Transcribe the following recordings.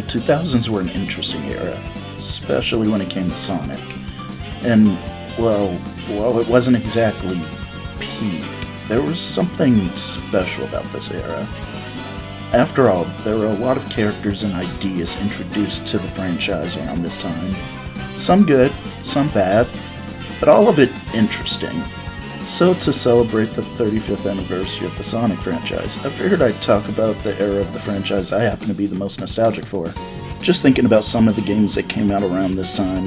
2000s were an interesting era, especially when it came to Sonic. And, while it wasn't exactly peak, there was something special about this era. After all, there were a lot of characters and ideas introduced to the franchise around this time. Some good, some bad, but all of it interesting. So to celebrate the 35th anniversary of the Sonic franchise, I figured I'd talk about the era of the franchise I happen to be the most nostalgic for. Just thinking about some of the games that came out around this time.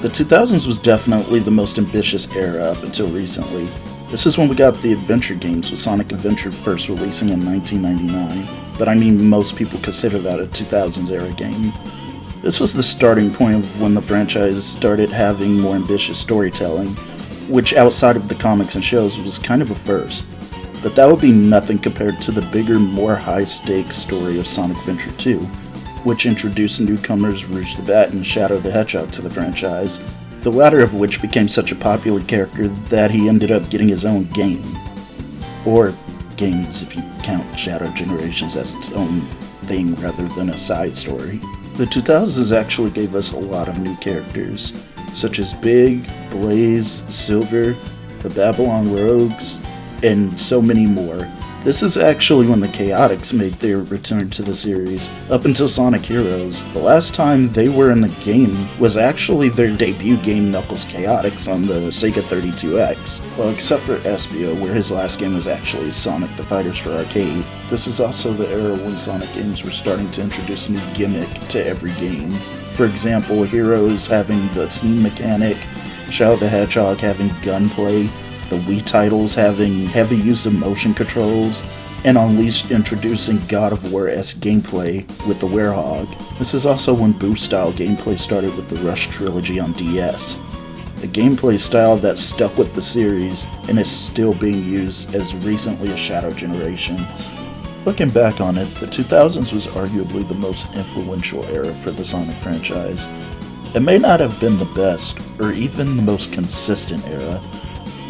The 2000s was definitely the most ambitious era up until recently. This is when we got the adventure games, with Sonic Adventure first releasing in 1999, but I mean most people consider that a 2000s era game. This was the starting point of when the franchise started having more ambitious storytelling, which outside of the comics and shows was kind of a first. But that would be nothing compared to the bigger, more high-stakes story of Sonic Adventure 2, which introduced newcomers Rouge the Bat and Shadow the Hedgehog to the franchise, the latter of which became such a popular character that he ended up getting his own game. Or games if you count Shadow Generations as its own thing rather than a side story. The 2000s actually gave us a lot of new characters, such as Big, Blaze, Silver, the Babylon Rogues, and so many more. This is actually when the Chaotix made their return to the series. Up until Sonic Heroes, the last time they were in the game was actually their debut game Knuckles Chaotix on the Sega 32X. Well, except for Espio, where his last game was actually Sonic the Fighters for arcade. This is also the era when Sonic games were starting to introduce a new gimmick to every game. For example, Heroes having the team mechanic, Shadow the Hedgehog having gunplay, the Wii titles having heavy use of motion controls, and Unleashed introducing God of War-esque gameplay with the Werehog. This is also when boost-style gameplay started with the Rush trilogy on DS, a gameplay style that stuck with the series and is still being used as recently as Shadow Generations. Looking back on it, the 2000s was arguably the most influential era for the Sonic franchise. It may not have been the best, or even the most consistent era,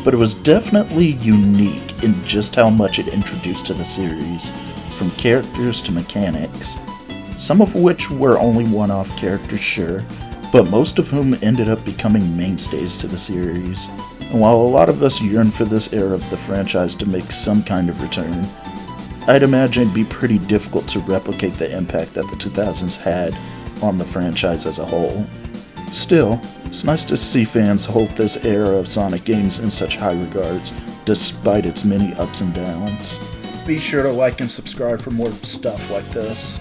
but it was definitely unique in just how much it introduced to the series, from characters to mechanics, some of which were only one-off characters, sure, but most of whom ended up becoming mainstays to the series. And while a lot of us yearn for this era of the franchise to make some kind of return, I'd imagine it'd be pretty difficult to replicate the impact that the 2000s had on the franchise as a whole. Still, it's nice to see fans hold this era of Sonic games in such high regards, despite its many ups and downs. Be sure to like and subscribe for more stuff like this.